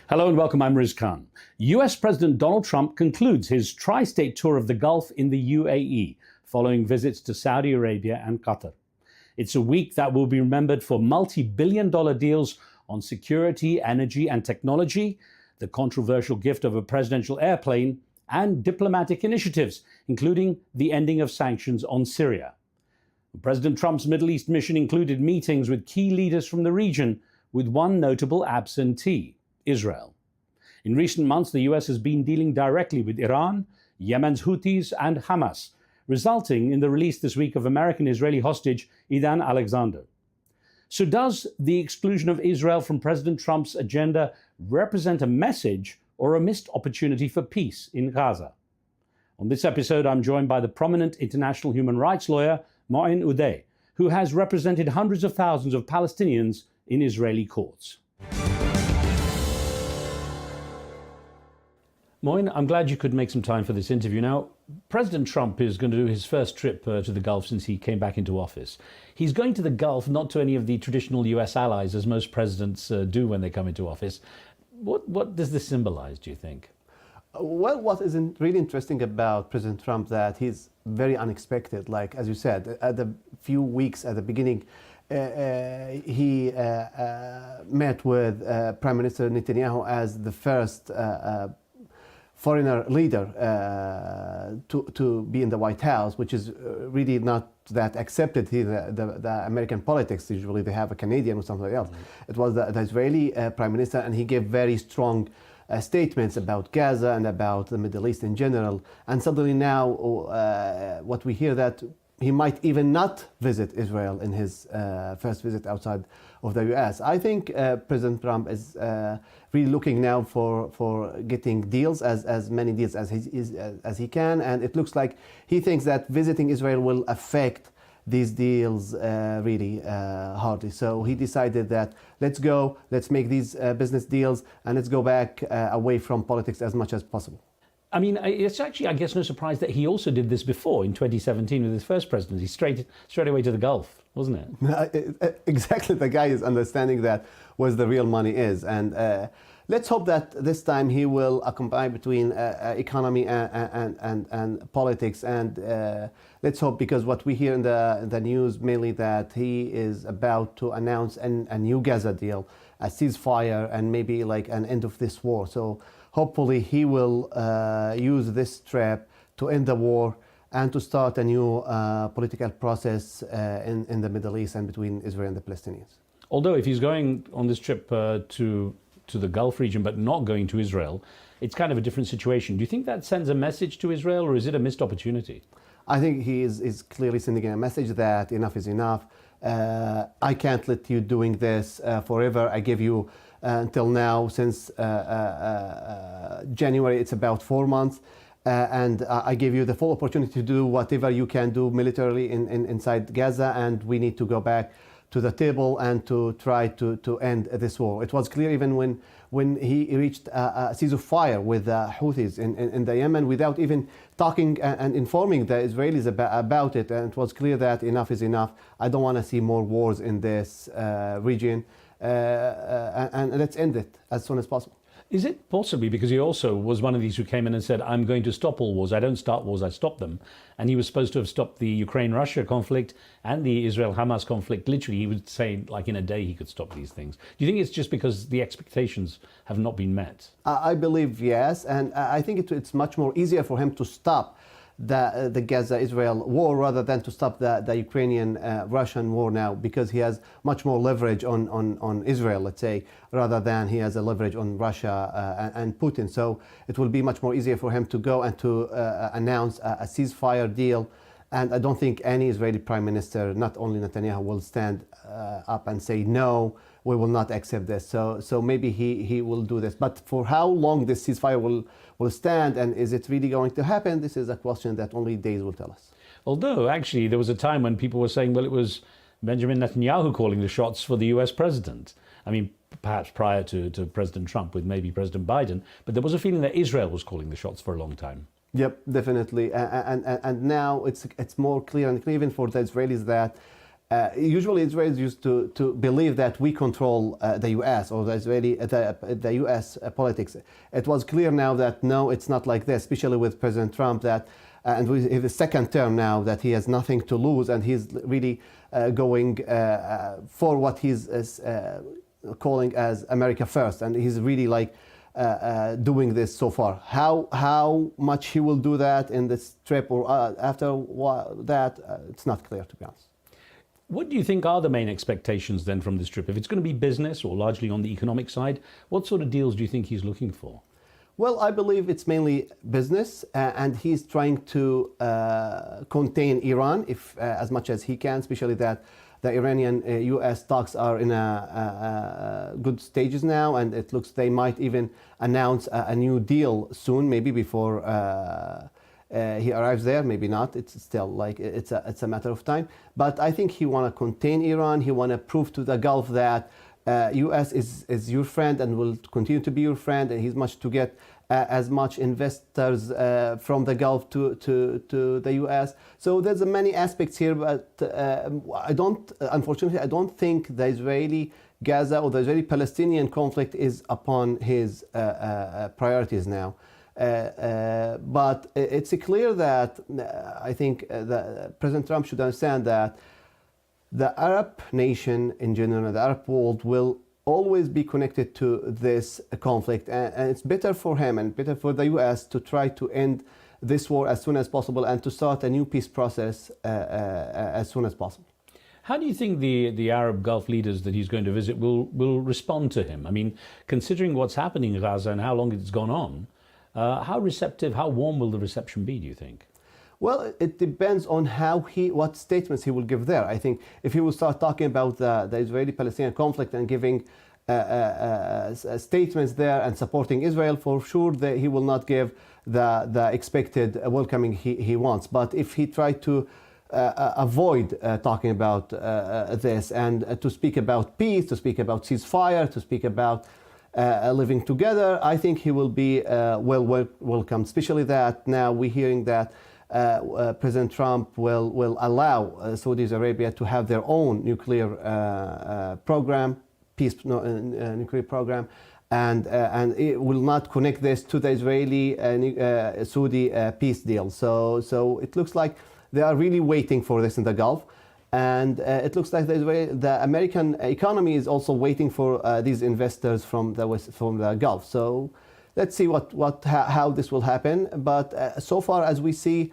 Hello and welcome, I'm Riz Khan. US President Donald Trump concludes his tri-state tour of the Gulf in the UAE, following visits to Saudi Arabia and Qatar. It's a week that will be remembered for multi-billion-dollar deals on security, energy and technology, the controversial gift of a presidential airplane, and diplomatic initiatives, including the ending of sanctions on Syria. President Trump's Middle East mission included meetings with key leaders from the region, with one notable absentee, Israel. In recent months, the US has been dealing directly with Iran, Yemen's Houthis, and Hamas, resulting in the release this week of American-Israeli hostage Edan Alexander. So does the exclusion of Israel from President Trump's agenda represent a message or a missed opportunity for peace in Gaza? On this episode, I'm joined by the prominent international human rights lawyer, Moien Odeh, who has represented hundreds of thousands of Palestinians in Israeli courts. Moien, I'm glad you could make some time for this interview. Now, President Trump is going to do his first trip to the Gulf since he came back into office. He's going to the Gulf, not to any of the traditional US allies, as most presidents do when they come into office. What does this symbolize, do you think? Well, what is really interesting about President Trump, that he's very unexpected. Like, as you said, at the few weeks at the beginning, he met with Prime Minister Netanyahu as the first foreigner leader to be in the White House, which is really not that accepted in the American politics. Usually they have a Canadian or something else. Mm-hmm. It was the Israeli Prime Minister, and he gave very strong statements about Gaza and about the Middle East in general. And suddenly now what we hear, that he might even not visit Israel in his first visit outside of the US. I think President Trump is really looking now for getting deals, as many deals as he can, and it looks like he thinks that visiting Israel will affect these deals really hardly. So he decided that let's make these business deals, and let's go back away from politics as much as possible. I mean, it's actually, I guess, no surprise that he also did this before in 2017 with his first presidency, straight away to the Gulf, wasn't it? Exactly. The guy is understanding that where the real money is. And let's hope that this time he will accompany between economy and politics. And let's hope, because what we hear in the news mainly, that he is about to announce a new Gaza deal, a ceasefire, and maybe like an end of this war. So hopefully he will use this trip to end the war and to start a new political process in the Middle East and between Israel and the Palestinians. Although if he's going on this trip to the Gulf region but not going to Israel, it's kind of a different situation. Do you think that sends a message to Israel, or is it a missed opportunity? I think he is clearly sending a message that enough is enough. I can't let you doing this forever. I gave you until now, since January, it's about 4 months. And I gave you the full opportunity to do whatever you can do militarily inside Gaza, and we need to go back to the table and to try to end this war. It was clear even when he reached a ceasefire with the Houthis in the Yemen, without even talking and informing the Israelis about it. And it was clear that enough is enough. I don't want to see more wars in this region. And let's end it as soon as possible. Is it possibly because he also was one of these who came in and said, I'm going to stop all wars, I don't start wars, I stop them. And he was supposed to have stopped the Ukraine-Russia conflict and the Israel-Hamas conflict. Literally, he would say, like in a day, he could stop these things. Do you think it's just because the expectations have not been met? I believe yes, and I think it's much more easier for him to stop the Gaza-Israel war rather than to stop the Ukrainian-Russian war now, because he has much more leverage on Israel, let's say, rather than he has a leverage on Russia and Putin. So it will be much more easier for him to go and to announce a ceasefire deal. And I don't think any Israeli prime minister, not only Netanyahu, will stand up and say, no, we will not accept this. So maybe he will do this. But for how long this ceasefire will stand, and is it really going to happen, this is a question that only days will tell us. Although, actually, there was a time when people were saying, well, it was Benjamin Netanyahu calling the shots for the US president. I mean, perhaps prior to President Trump, with maybe President Biden, but there was a feeling that Israel was calling the shots for a long time. Yep, definitely. And now it's more clear, and even for the Israelis, that Usually Israelis used to believe that we control the U.S. or the U.S. Politics. It was clear now that no, it's not like this, especially with President Trump, that and with his second term now, that he has nothing to lose, and he's really going for what he's calling as America first, and he's really like doing this so far. How much he will do that in this trip or after that, it's not clear, to be honest. What do you think are the main expectations then from this trip? If it's going to be business or largely on the economic side, what sort of deals do you think he's looking for? Well, I believe it's mainly business, and he's trying to contain Iran as much as he can, especially that the Iranian-US talks are in good stages now, and it looks they might even announce a new deal soon, maybe before he arrives there, maybe not. It's still like it's a matter of time. But I think he want to contain Iran. He want to prove to the Gulf that U.S. is your friend and will continue to be your friend, and he's much to get as much investors from the Gulf to the U.S. So there's many aspects here, but unfortunately, I don't think the Israeli-Gaza or the Israeli-Palestinian conflict is upon his priorities now. But it's clear that I think President Trump should understand that the Arab nation in general, the Arab world, will always be connected to this conflict, and it's better for him and better for the U.S. to try to end this war as soon as possible and to start a new peace process as soon as possible. How do you think the Arab Gulf leaders that he's going to visit will respond to him? I mean, considering what's happening in Gaza and how long it's gone on, how receptive, how warm will the reception be, do you think? Well, it depends on what statements he will give there. I think if he will start talking about the Israeli-Palestinian conflict and giving statements there and supporting Israel, for sure that he will not give the expected welcoming he wants. But if he tried to avoid talking about this and to speak about peace, to speak about ceasefire, to speak about living together, I think he will be welcomed, especially that now we're hearing that President Trump will allow Saudi Arabia to have their own nuclear program, nuclear program, and it will not connect this to the Israeli-Saudi peace deal. So it looks like they are really waiting for this in the Gulf, and it looks like the American economy is also waiting for these investors from the Gulf. So let's see how this will happen. But so far as we see,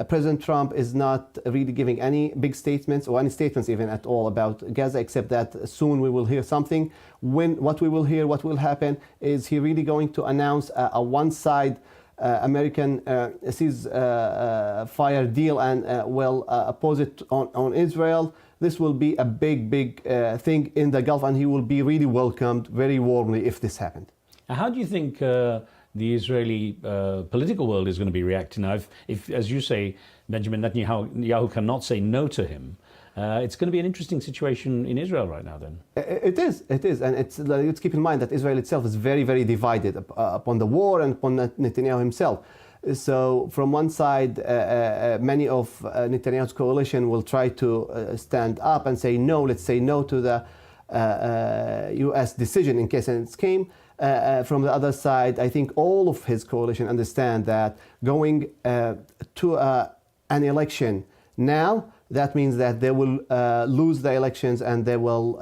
President Trump is not really giving any big statements or any statements even at all about Gaza, except that soon we will hear something. What we will hear, what will happen, is he really going to announce a one-side American ceasefire deal and will oppose it on Israel. This will be a big thing in the Gulf, and he will be really welcomed very warmly if this happened. How do you think the Israeli political world is going to be reacting now? If, as you say, Benjamin Netanyahu cannot say no to him, it's going to be an interesting situation in Israel right now then. It is, and let's keep in mind that Israel itself is very divided upon the war and upon Netanyahu himself. So from one side, many of Netanyahu's coalition will try to stand up and say no, let's say no to the U.S. decision in case it came. From the other side, I think all of his coalition understand that going to an election now, that means that they will lose the elections and they will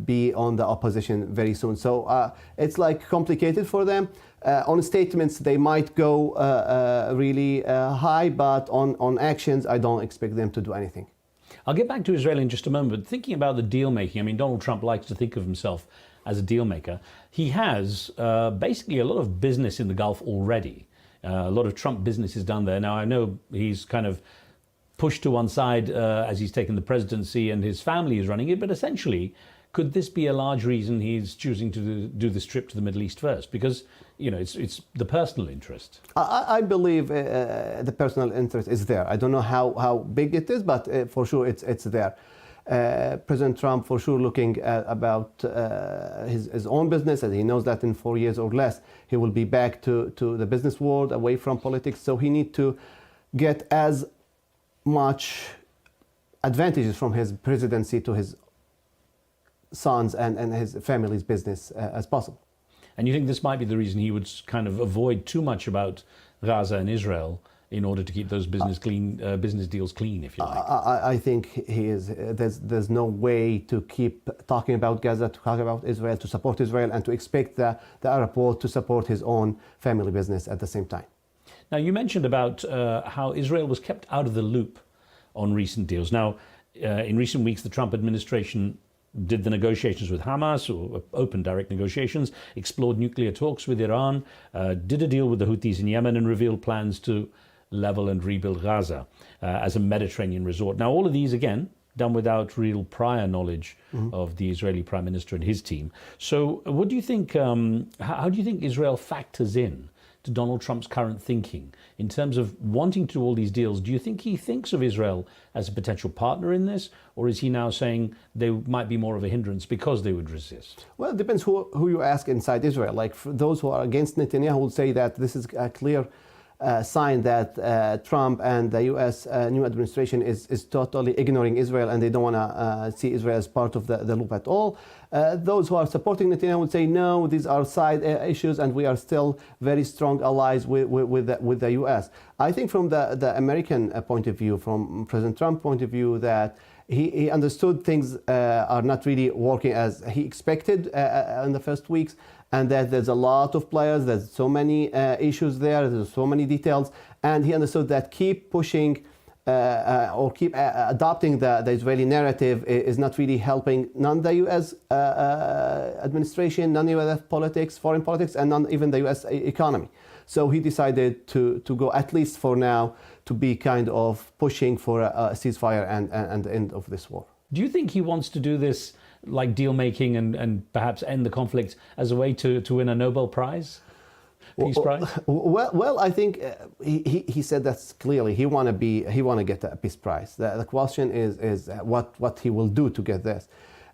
be on the opposition very soon. So it's like complicated for them. On statements, they might go really high, but on actions, I don't expect them to do anything. I'll get back to Israel in just a moment, but thinking about the deal making, I mean, Donald Trump likes to think of himself as a deal maker. He has basically a lot of business in the Gulf already. A lot of Trump business is done there. Now, I know he's kind of pushed to one side as he's taken the presidency and his family is running it, but essentially, could this be a large reason he's choosing to do this trip to the Middle East first? Because, you know, it's the personal interest. I believe the personal interest is there. I don't know how big it is, but for sure it's there. President Trump for sure looking about his own business, and he knows that in 4 years or less he will be back to the business world, away from politics. So he need to get as much advantages from his presidency to his sons and his family's business as possible. And you think this might be the reason he would kind of avoid too much about Gaza and Israel in order to keep those business deals clean, if you like? I think he is. There's no way to keep talking about Gaza, to talk about Israel, to support Israel, and to expect the Arab world to support his own family business at the same time. Now, you mentioned about how Israel was kept out of the loop on recent deals. Now, in recent weeks, the Trump administration did the negotiations with Hamas, or open direct negotiations, explored nuclear talks with Iran, did a deal with the Houthis in Yemen, and revealed plans to level and rebuild Gaza as a Mediterranean resort. Now, all of these, again, done without real prior knowledge of the Israeli Prime Minister and his team. So what do you think, how do you think Israel factors in to Donald Trump's current thinking in terms of wanting to do all these deals? Do you think he thinks of Israel as a potential partner in this, or is he now saying they might be more of a hindrance because they would resist? Well, it depends who you ask inside Israel. Like, for those who are against Netanyahu would say that this is a clear sign that Trump and the U.S. New administration is totally ignoring Israel, and they don't want to see Israel as part of the loop at all. Those who are supporting Netanyahu would say, no, these are side issues, and we are still very strong allies with the U.S. I think from the American point of view, from President Trump's point of view, that he understood things are not really working as he expected in the first weeks, and that there's a lot of players, there's so many issues there's so many details, and he understood that keep pushing or keep adopting the Israeli narrative is not really helping none the U.S. Administration, none U.S. politics, foreign politics, and none even the U.S. economy. So he decided to go, at least for now, to be kind of pushing for a ceasefire and the end of this war. Do you think he wants to do this like deal making and perhaps end the conflict as a way to win a Nobel Prize? Peace Prize? Well, I think he said that clearly. He want to get a peace prize. The question is what he will do to get this.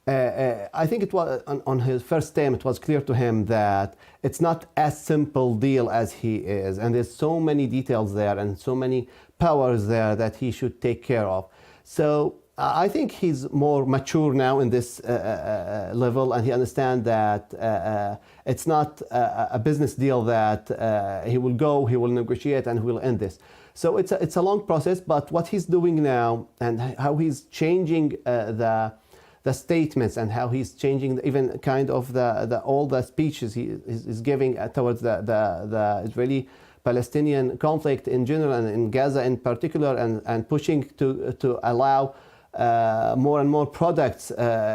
I think it was on his first term. It was clear to him that it's not as simple deal as he is, and there's so many details there and so many powers there that he should take care of. So I think he's more mature now in this level, and he understands that it's not a business deal that he will negotiate, and he will end this. So it's a long process, but what he's doing now and how he's changing the statements and how he's changing even kind of all the speeches he is giving towards the Israeli-Palestinian conflict in general and in Gaza in particular, and pushing to allow more and more products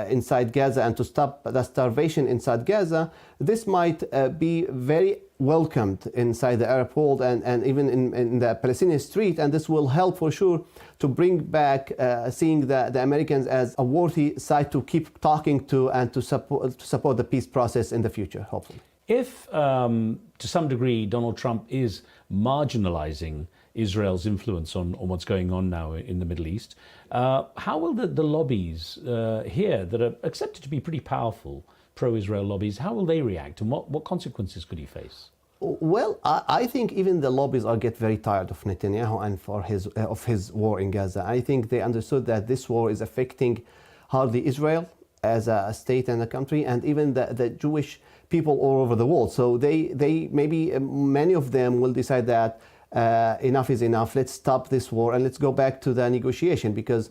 inside Gaza and to stop the starvation inside Gaza, this might be very welcomed inside the Arab world and even in the Palestinian street, and this will help for sure to bring back seeing the Americans as a worthy side to keep talking to and to support the peace process in the future, hopefully. If, to some degree, Donald Trump is marginalizing Israel's influence on what's going on now in the Middle East, how will the lobbies here that are accepted to be pretty powerful, pro-Israel lobbies, how will they react, and what consequences could he face? Well, I think even the lobbies get very tired of Netanyahu and of his war in Gaza. I think they understood that this war is affecting hardly Israel as a state and a country, and even the Jewish people all over the world. So they maybe many of them will decide that enough is enough. Let's stop this war and let's go back to the negotiation, because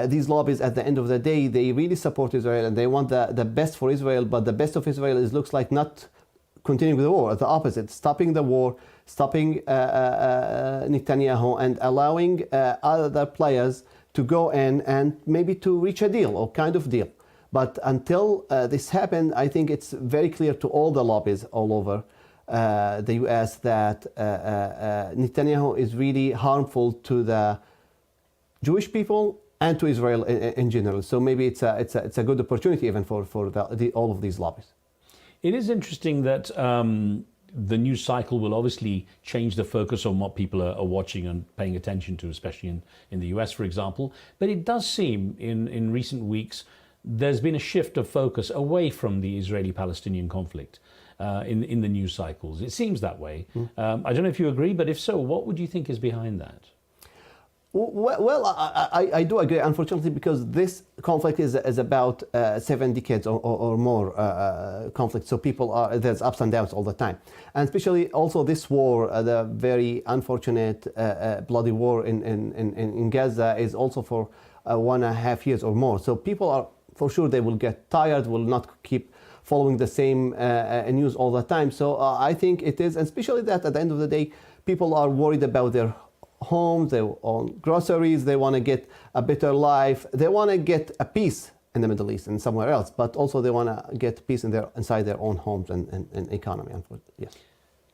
these lobbies, at the end of the day, they really support Israel and they want the best for Israel. But the best of Israel looks like not continuing the war, the opposite, stopping the war, stopping Netanyahu, and allowing other players to go in and maybe to reach a deal or kind of deal. But until this happened, I think it's very clear to all the lobbies all over the U.S. that Netanyahu is really harmful to the Jewish people and to Israel in general. So maybe it's a good opportunity even for all of these lobbies. It is interesting that the news cycle will obviously change the focus on what people are watching and paying attention to, especially in the US, for example. But it does seem in recent weeks there's been a shift of focus away from the Israeli-Palestinian conflict in the news cycles. It seems that way. I don't know if you agree, but if so, what would you think is behind that? Well, I do agree, unfortunately, because this conflict is about 7 decades or more conflict. So there's ups and downs all the time. And especially also this war, the very unfortunate bloody war in Gaza is also for 1.5 years or more. So people are, for sure, they will get tired, will not keep following the same news all the time. So I think it is, and especially that at the end of the day, people are worried about their homes, they own groceries, they want to get a better life, they want to get a peace in the Middle East and somewhere else, but also they want to get peace inside their own homes and economy. Yes.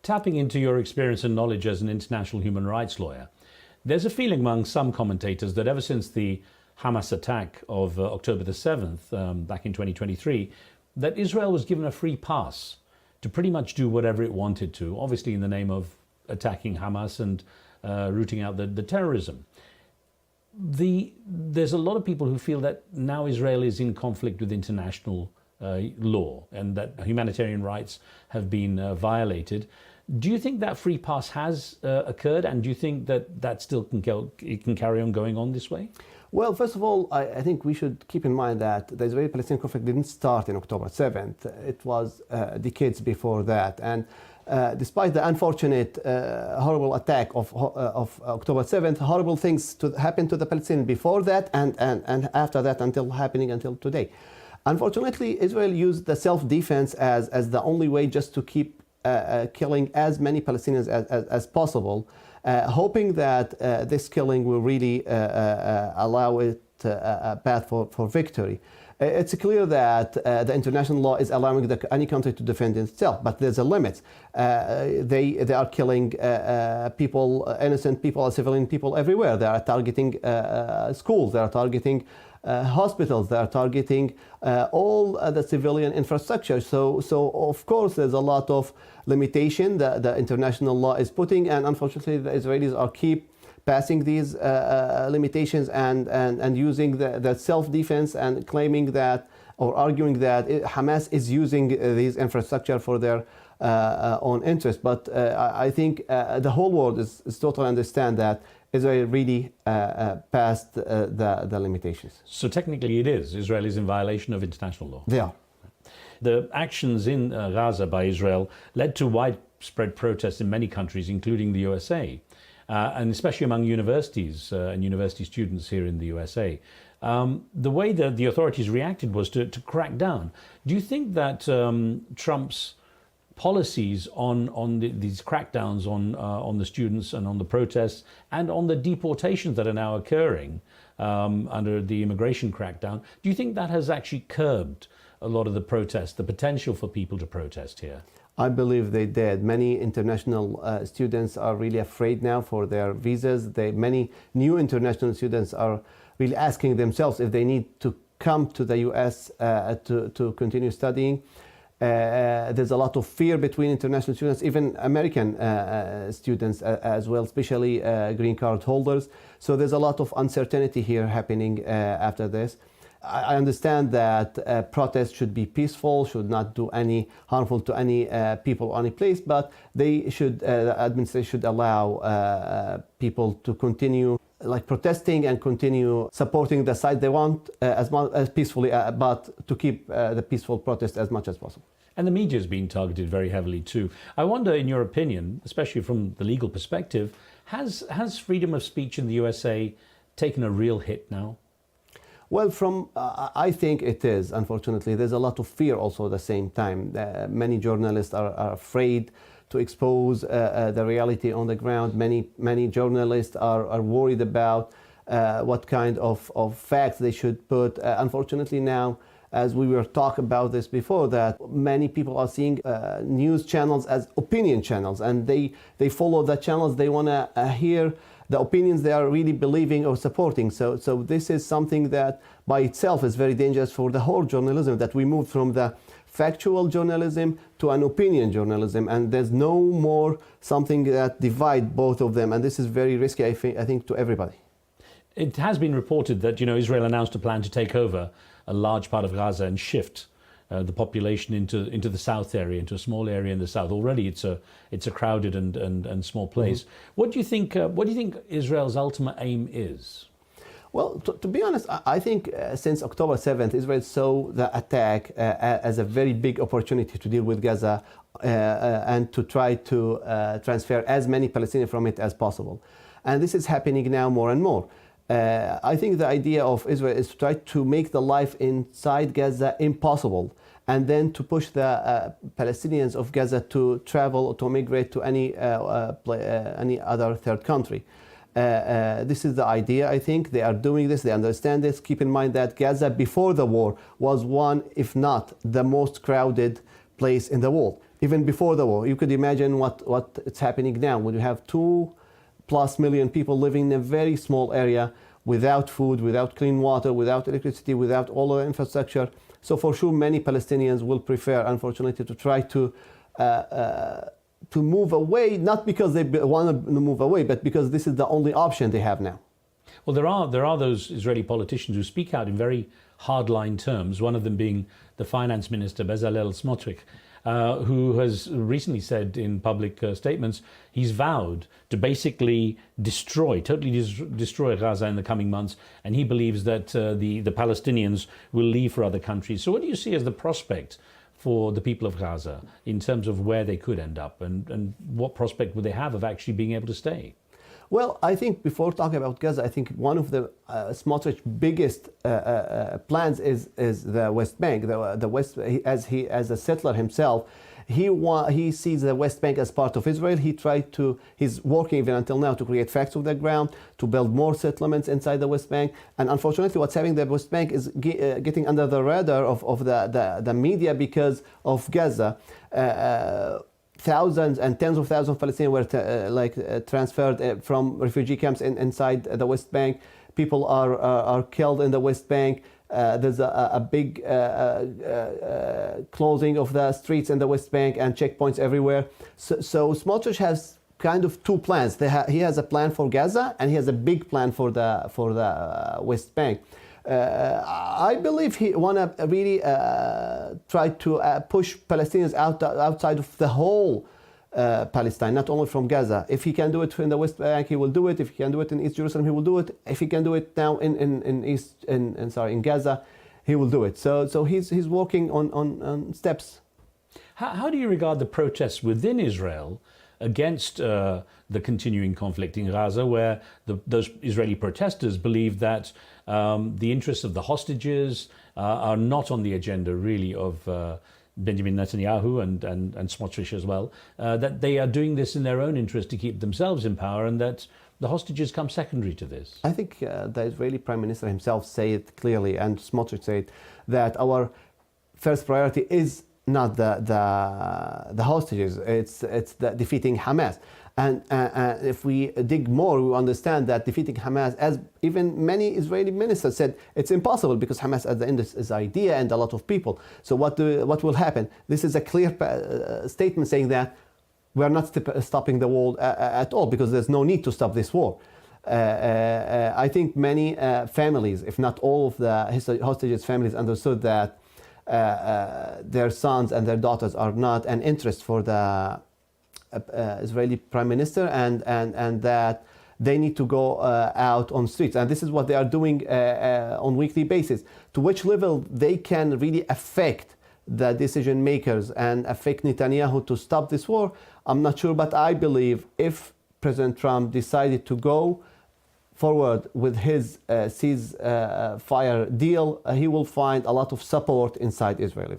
Tapping into your experience and knowledge as an international human rights lawyer, there's a feeling among some commentators that ever since the Hamas attack of October the 7th, back in 2023, that Israel was given a free pass to pretty much do whatever it wanted to, obviously in the name of attacking Hamas and rooting out the terrorism. There's a lot of people who feel that now Israel is in conflict with international law and that humanitarian rights have been violated. Do you think that free pass has occurred, and do you think that still can carry on going on this way? Well, first of all, I think we should keep in mind that the Israeli-Palestinian conflict didn't start in October 7th. It was decades before that. And despite the unfortunate, horrible attack of October 7th, horrible things happened to the Palestinians before that and after that happening until today. Unfortunately, Israel used the self-defense as the only way just to keep killing as many Palestinians as possible, hoping that this killing will really allow it a path for victory. It's clear that the international law is allowing any country to defend itself, but there's a limit. They are killing people, innocent people, civilian people everywhere. They are targeting schools, they are targeting hospitals, they are targeting all the civilian infrastructure. So of course there's a lot of limitation that the international law is putting, and unfortunately the Israelis are keep passing these limitations and using the self-defense and claiming that, or arguing that Hamas is using these infrastructure for their own interest. But I think the whole world is totally understand that Israel really passed the limitations. So technically it is. Israel is in violation of international law. They are. The actions in Gaza by Israel led to widespread protests in many countries, including the USA. And especially among universities and university students here in the USA. The way that the authorities reacted was to crack down. Do you think that Trump's policies on these crackdowns on the students and on the protests and on the deportations that are now occurring under the immigration crackdown, do you think that has actually curbed a lot of the protests, the potential for people to protest here? I believe they did. Many international students are really afraid now for their visas. Many new international students are really asking themselves if they need to come to the US to continue studying. There's a lot of fear between international students, even American students as well, especially green card holders. So there's a lot of uncertainty here happening after this. I understand that protests should be peaceful, should not do any harmful to any people or any place, but they should, the administration should allow people to continue like protesting and continue supporting the side they want as peacefully, but to keep the peaceful protest as much as possible. And the media is being targeted very heavily too. I wonder, in your opinion, especially from the legal perspective, has freedom of speech in the USA taken a real hit now? Well, I think it is, unfortunately. There's a lot of fear also at the same time. Many journalists are afraid to expose the reality on the ground. Many journalists are worried about what kind of facts they should put. Unfortunately now, as we were talking about this before, that many people are seeing news channels as opinion channels, and they follow the channels they want to hear the opinions they are really believing or supporting. So this is something that by itself is very dangerous for the whole journalism, that we move from the factual journalism to an opinion journalism, and there's no more something that divide both of them, and this is very risky, I think, to everybody. It has been reported that Israel announced a plan to take over a large part of Gaza and shift the population into the south area, into a small area in the south. Already, it's a crowded and small place. Mm-hmm. What do you think Israel's ultimate aim is? Well, to be honest, I think since October 7th, Israel saw the attack as a very big opportunity to deal with Gaza and to try to transfer as many Palestinians from it as possible. And this is happening now more and more. I think the idea of Israel is to try to make the life inside Gaza impossible, and then to push the Palestinians of Gaza to travel or to migrate to any other third country. This is the idea. I think they are doing this, they understand this. Keep in mind that Gaza before the war was one, if not the most crowded place in the world. Even before the war, you could imagine what it's happening now when you have 2+ million people living in a very small area without food, without clean water, without electricity, without all the infrastructure. So for sure, many Palestinians will prefer, unfortunately, to try to move away, not because they want to move away, but because this is the only option they have now. Well, there are those Israeli politicians who speak out in very hardline terms, one of them being the finance minister, Bezalel Smotrich, who has recently said in public statements he's vowed to basically totally destroy Gaza in the coming months, and he believes that the Palestinians will leave for other countries. So what do you see as the prospect for the people of Gaza in terms of where they could end up, and what prospect would they have of actually being able to stay? Well, I think before talking about Gaza, I think one of the Smotrich's biggest plans is the West Bank. The West, as a settler himself, he sees the West Bank as part of Israel. He's working even until now to create facts of the ground, to build more settlements inside the West Bank. And unfortunately, what's happening in the West Bank is getting under the radar of the media because of Gaza. Thousands and tens of thousands of Palestinians were transferred from refugee camps inside the West Bank. People are killed in the West Bank. There's a big closing of the streets in the West Bank and checkpoints everywhere. So Smotrich has kind of two plans. He has a plan for Gaza, and he has a big plan for the West Bank. I believe he want to really try to push Palestinians outside of the whole Palestine, not only from Gaza. If he can do it in the West Bank, he will do it. If he can do it in East Jerusalem, he will do it. If he can do it now in Gaza, he will do it. So he's working on steps. How do you regard the protests within Israel against the continuing conflict in Gaza, where those Israeli protesters believe that the interests of the hostages are not on the agenda, really, of Benjamin Netanyahu and Smotrich as well, that they are doing this in their own interest to keep themselves in power, and that the hostages come secondary to this? I think the Israeli Prime Minister himself said it clearly, and Smotrich said that our first priority is not the hostages, it's the defeating Hamas. And if we dig more, we understand that defeating Hamas, as even many Israeli ministers said, it's impossible because Hamas at the end is idea and a lot of people. So what will happen? This is a clear statement saying that we are not stopping the war at all, because there's no need to stop this war. I think many families, if not all of the hostages' families, understood that their sons and their daughters are not an interest for the Israeli Prime Minister, and that they need to go out on streets. And this is what they are doing on weekly basis. To which level they can really affect the decision makers and affect Netanyahu to stop this war, I'm not sure. But I believe if President Trump decided to go forward with his ceasefire deal, he will find a lot of support inside Israel.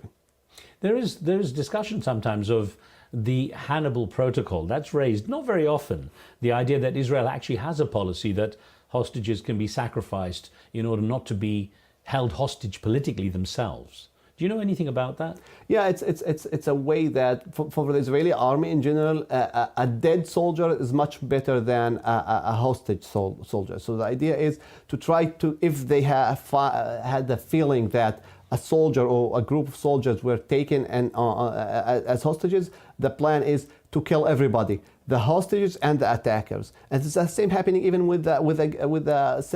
There is discussion sometimes of the Hannibal Protocol. That's raised not very often, the idea that Israel actually has a policy that hostages can be sacrificed in order not to be held hostage politically themselves. Do you know anything about that? Yeah, it's a way that for the Israeli army in general, a dead soldier is much better than a hostage soldier. So the idea is to try to, if they have had the feeling that a soldier or a group of soldiers were taken as hostages, the plan is to kill everybody, the hostages and the attackers. And it's the same happening even with the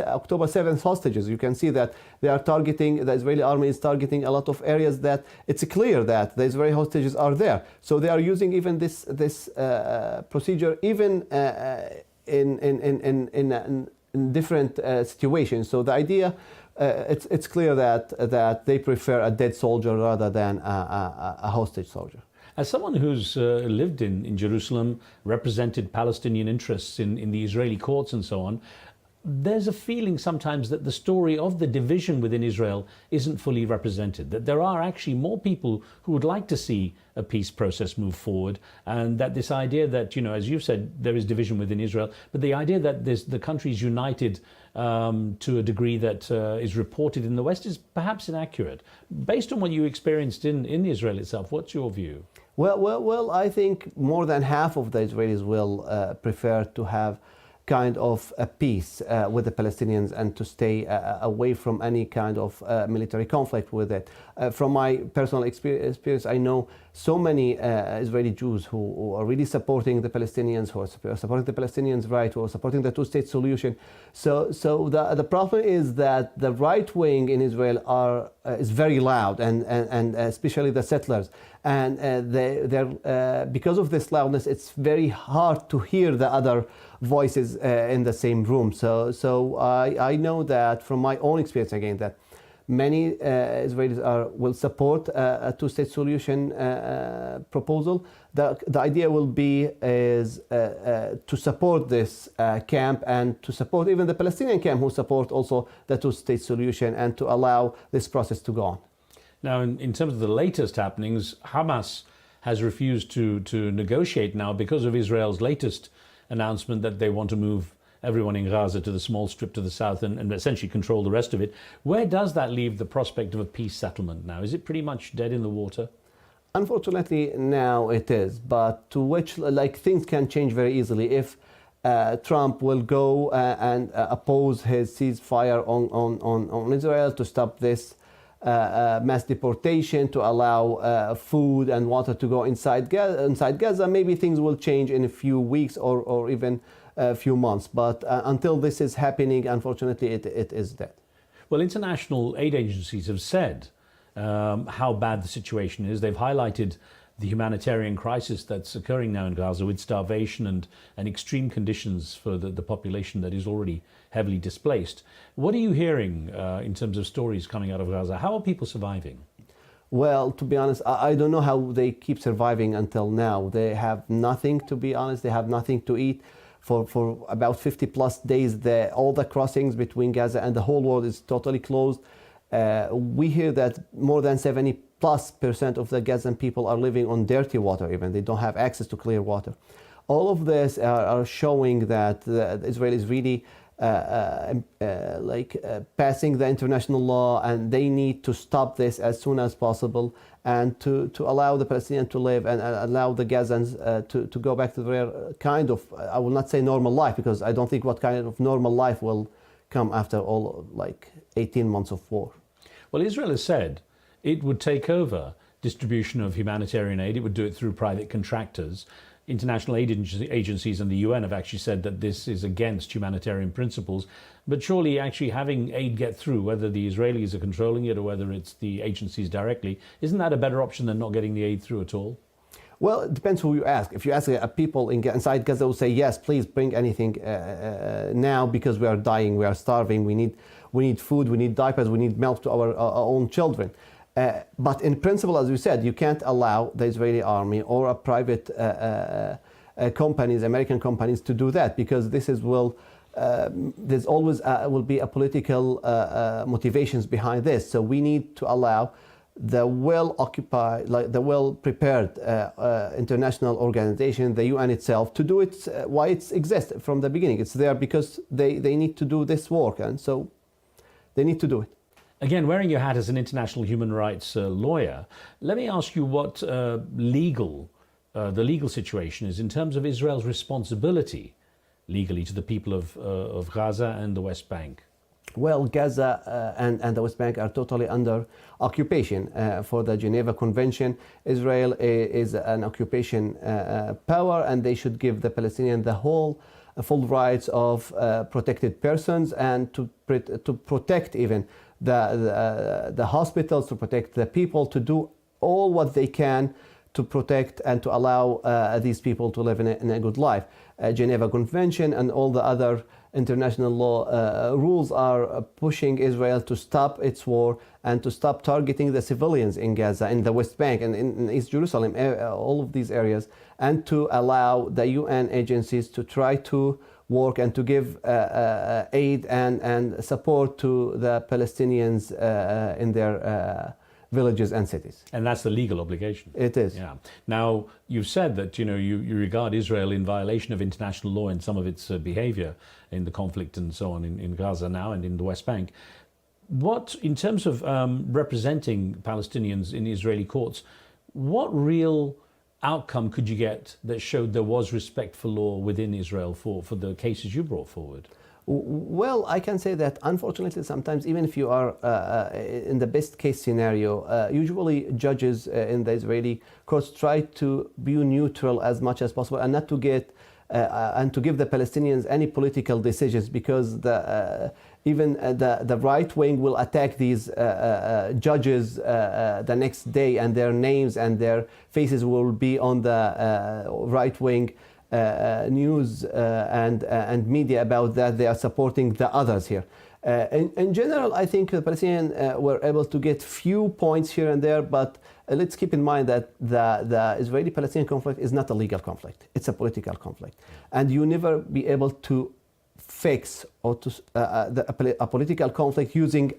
October 7th hostages. You can see that they are targeting, the Israeli army is targeting a lot of areas that it's clear that the Israeli hostages are there. So they are using even this procedure even in different situations. So the idea, it's clear that they prefer a dead soldier rather than a hostage soldier. As someone who's lived in Jerusalem, represented Palestinian interests in the Israeli courts and so on, there's a feeling sometimes that the story of the division within Israel isn't fully represented, that there are actually more people who would like to see a peace process move forward, and that this idea that, you know, as you've said, there is division within Israel, but the idea that the country is united to a degree that is reported in the West is perhaps inaccurate. Based on what you experienced in Israel itself, what's your view? Well, I think more than half of the Israelis will prefer to have kind of a peace with the Palestinians and to stay away from any kind of military conflict with it. From my personal experience, I know so many Israeli Jews who are really supporting the Palestinians, who are supporting the Palestinians' right, who are supporting the two-state solution. So the problem is that the right wing in Israel is very loud, and especially the settlers. And because of this loudness, it's very hard to hear the other voices in the same room. So I know that from my own experience again that many Israelis will support a two-state solution proposal. The idea will be to support this camp and to support even the Palestinian camp who support also the two-state solution and to allow this process to go on. Now, in terms of the latest happenings, Hamas has refused to negotiate now because of Israel's latest announcement that they want to move everyone in Gaza to the small strip to the south and essentially control the rest of it. Where does that leave the prospect of a peace settlement now? Is it pretty much dead in the water? Unfortunately, now it is, but to which things can change very easily if Trump will go and oppose his ceasefire on Israel to stop this mass deportation, to allow food and water to go inside Gaza. Maybe things will change in a few weeks or even a few months. But until this is happening, unfortunately, it is dead. Well, international aid agencies have said how bad the situation is. They've highlighted the humanitarian crisis that's occurring now in Gaza with starvation and extreme conditions for the population that is already heavily displaced. What are you hearing in terms of stories coming out of Gaza? How are people surviving? Well, to be honest, I don't know how they keep surviving until now. They have nothing, to be honest. They have nothing to eat. For about 50 plus days, all the crossings between Gaza and the whole world is totally closed. We hear that more than 70+% of the Gazan people are living on dirty water even. They don't have access to clear water. All of this are showing that Israel is really passing the international law, and they need to stop this as soon as possible and to allow the Palestinians to live and allow the Gazans to go back to their kind of, I will not say normal life, because I don't think what kind of normal life will come after all 18 months of war. Well, Israel has said it would take over distribution of humanitarian aid. It would do it through private contractors. International aid agencies and the UN have actually said that this is against humanitarian principles. But surely actually having aid get through, whether the Israelis are controlling it or whether it's the agencies directly, isn't that a better option than not getting the aid through at all? Well, it depends who you ask. If you ask people inside Gaza, will say, yes, please bring anything now, because we are dying, we are starving, we need food, we need diapers, we need milk to our own children. But in principle, as you said, you can't allow the Israeli army or a private companies, American companies, to do that, because there's always will be a political motivations behind this. So we need to allow the well-occupied, the well-prepared international organization, the UN itself, to do it why it exists from the beginning. It's there because they need to do this work, and so they need to do it. Again, wearing your hat as an international human rights lawyer, let me ask you what the legal situation is in terms of Israel's responsibility legally to the people of Gaza and the West Bank. Well, Gaza and the West Bank are totally under occupation. For the Geneva Convention, Israel is an occupation power, and they should give the Palestinians the full rights of protected persons, and to protect even the hospitals, to protect the people, to do all what they can to protect and to allow these people to live in a good life. Geneva Convention and all the other international law rules are pushing Israel to stop its war and to stop targeting the civilians in Gaza, in the West Bank and in East Jerusalem, all of these areas, and to allow the UN agencies to try to work and to give aid and support to the Palestinians in their villages and cities. And that's the legal obligation. It is. Yeah. Now, you've said that you regard Israel in violation of international law in some of its behavior in the conflict and so on in Gaza now and in the West Bank. What, in terms of representing Palestinians in Israeli courts, what real outcome could you get that showed there was respect for law within Israel for the cases you brought forward? Well, I can say that unfortunately sometimes, even if you are in the best case scenario, usually judges in the Israeli courts try to be neutral as much as possible and not to get and to give the Palestinians any political decisions, because even the right wing will attack these judges the next day, and their names and their faces will be on the right wing news and media about that they are supporting the others here. In general, I think the Palestinians were able to get few points here and there, but let's keep in mind that the Israeli-Palestinian conflict is not a legal conflict. It's a political conflict. And you never be able to fix or to a political conflict using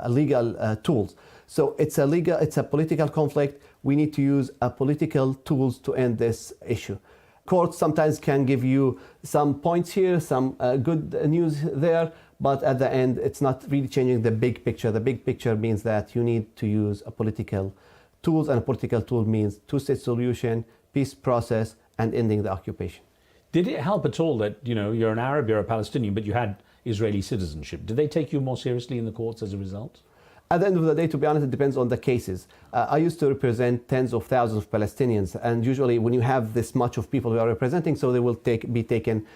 legal tools. So it's a political conflict. We need to use political tools to end this issue. Courts sometimes can give you some points here, some good news there, but at the end, it's not really changing the big picture. The big picture means that you need to use a political tools, and a political tool means two-state solution, peace process, and ending the occupation. Did it help at all that you're an Arab, you're a Palestinian, but you had Israeli citizenship? Did they take you more seriously in the courts as a result? At the end of the day, to be honest, it depends on the cases. I used to represent tens of thousands of Palestinians, and usually when you have this much of people who are representing, so they will be taken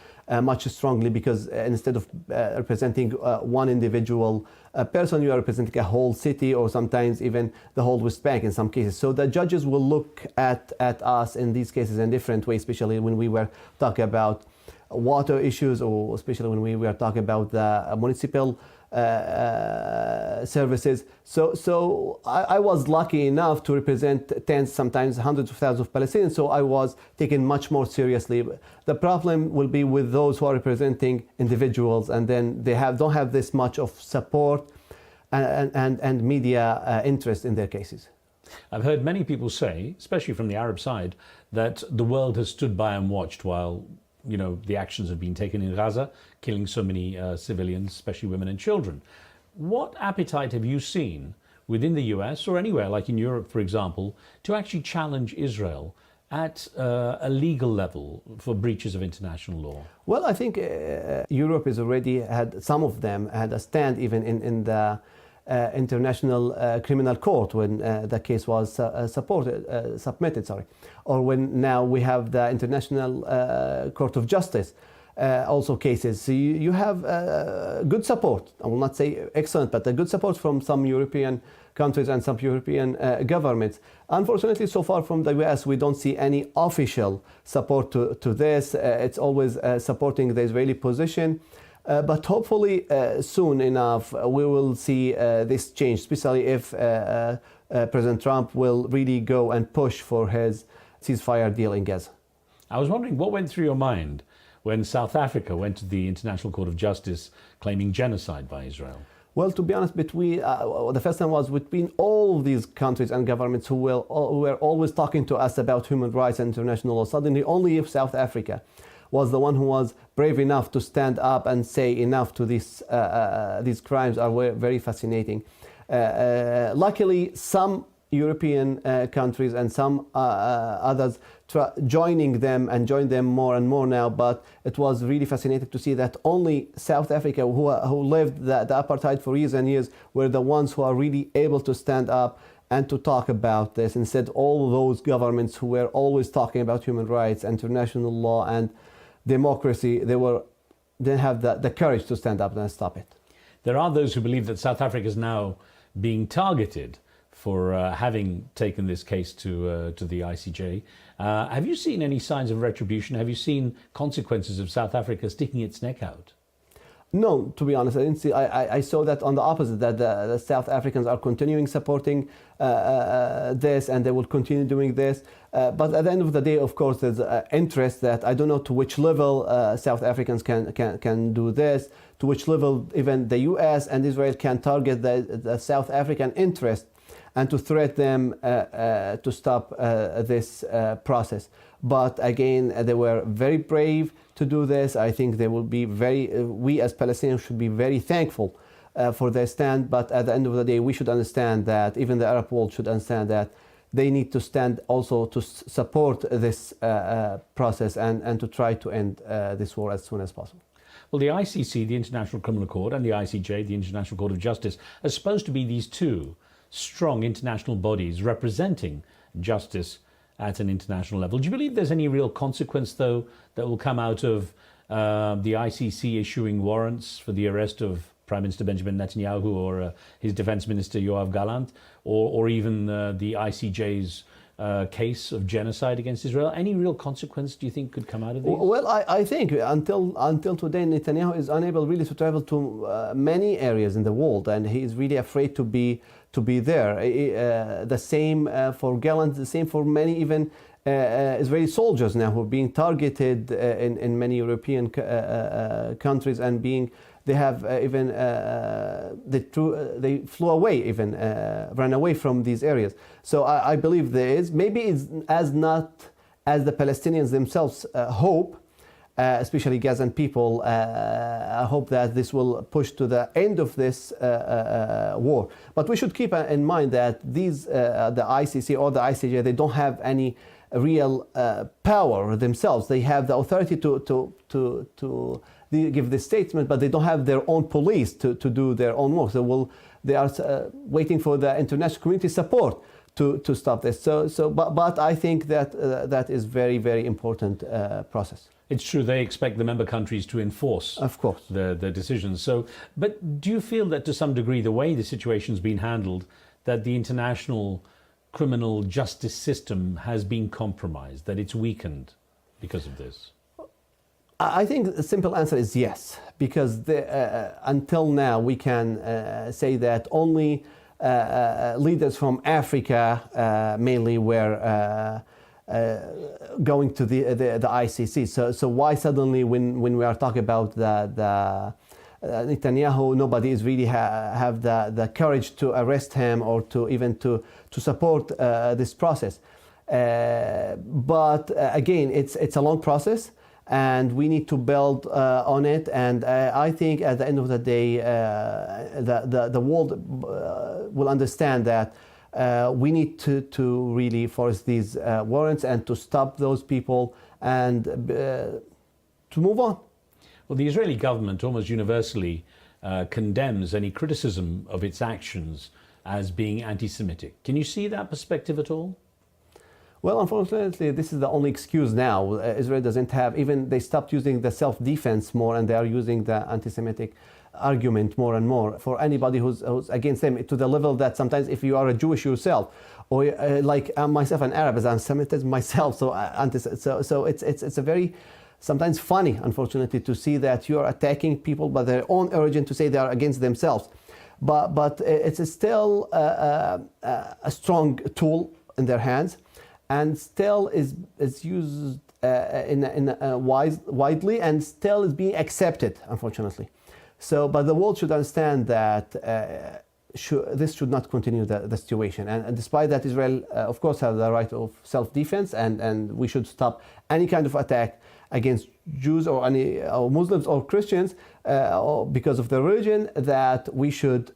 much strongly, because instead of representing one individual person, you are representing a whole city, or sometimes even the whole West Bank in some cases. So the judges will look at us in these cases in different ways, especially when we were talking about water issues, or especially when we were talking about the municipal services. So I was lucky enough to represent tens, sometimes hundreds of thousands of Palestinians, so I was taken much more seriously. The problem will be with those who are representing individuals, and then they don't have this much of support and media interest in their cases. I've heard many people say, especially from the Arab side, that the world has stood by and watched while the actions have been taken in Gaza, killing so many civilians, especially women and children. What appetite have you seen within the US or anywhere, like in Europe, for example, to actually challenge Israel at a legal level for breaches of international law? Well, I think Europe has already had, some of them had a stand even in the International Criminal Court when the case was submitted, or when now we have the International Court of Justice, also cases. So you have good support. I will not say excellent, but a good support from some European countries and some European governments. Unfortunately, so far from the US, we don't see any official support to this. It's always supporting the Israeli position. But hopefully soon enough we will see this change, especially if President Trump will really go and push for his ceasefire deal in Gaza. I was wondering what went through your mind when South Africa went to the International Court of Justice claiming genocide by Israel. Well, to be honest, the first time was between all of these countries and governments who were always talking to us about human rights and international law. Suddenly only if South Africa was the one who was brave enough to stand up and say enough to these crimes are very fascinating. Luckily, some European countries and some others joining them and join them more and more now. But it was really fascinating to see that only South Africa, who lived the apartheid for years and years, were the ones who are really able to stand up and to talk about this. Instead, all those governments who were always talking about human rights, international law, and democracy, they didn't have the courage to stand up and stop it. There are those who believe that South Africa is now being targeted for having taken this case to the ICJ. Have you seen any signs of retribution? Have you seen consequences of South Africa sticking its neck out? No, to be honest, I didn't see. I saw that on the opposite, that the South Africans are continuing supporting this, and they will continue doing this. But at the end of the day, of course, there's interest that I don't know to which level South Africans can do this, to which level even the US and Israel can target the South African interest and to threat them to stop this process. But again, they were very brave to do this. I think they will be we as Palestinians should be very thankful for their stand. But at the end of the day, we should understand that, even the Arab world should understand that they need to stand also to support this process and to try to end this war as soon as possible. Well, the ICC, the International Criminal Court, and the ICJ, the International Court of Justice, are supposed to be these two strong international bodies representing justice at an international level. Do you believe there's any real consequence, though, that will come out of the ICC issuing warrants for the arrest of Prime Minister Benjamin Netanyahu or his Defense Minister Yoav Gallant, or even the ICJ's case of genocide against Israel? Any real consequence do you think could come out of these? Well, I think until today, Netanyahu is unable really to travel to many areas in the world, and he is really afraid to be there. The same for Gallant, the same for many even Israeli soldiers now who are being targeted in many European countries and they have even they flew away, even ran away from these areas. So I believe there is, maybe it's not as the Palestinians themselves hope, especially Gazan people. I hope that this will push to the end of this war. But we should keep in mind that these the ICC or the ICJ, they don't have any real power themselves. They have the authority to give this statement, but they don't have their own police to do their own work. So they are waiting for the international community support to stop this. But I think that that is very, very important process. It's true, they expect the member countries to enforce, of course, the decisions. So, but do you feel that to some degree the way the situation's been handled, that the international criminal justice system has been compromised, that it's weakened because of this? I think the simple answer is yes, because until now we can say that only leaders from Africa mainly were going to the ICC. So why suddenly, when we are talking about the Netanyahu, nobody is really have the courage to arrest him or to even to support this process? But again, it's a long process, and we need to build on it. And I think at the end of the day, the world will understand that we need to really force these warrants and to stop those people and to move on. Well, the Israeli government almost universally condemns any criticism of its actions as being anti-Semitic. Can you see that perspective at all? Well, unfortunately, this is the only excuse now. Israel doesn't have, even they stopped using the self-defense more, and they are using the anti-Semitic argument more and more for anybody who's against them, to the level that sometimes if you are a Jewish yourself, or like myself, an Arab, as anti-Semitism myself, so it's a very sometimes funny, unfortunately, to see that you are attacking people by their own origin, to say they are against themselves. But it's still a strong tool in their hands, and still is used widely, and still is being accepted, unfortunately. So, but the world should understand that this should not continue the situation. And despite that, Israel, of course, has the right of self-defense, and we should stop any kind of attack against Jews or any or Muslims or Christians because of their religion. That we should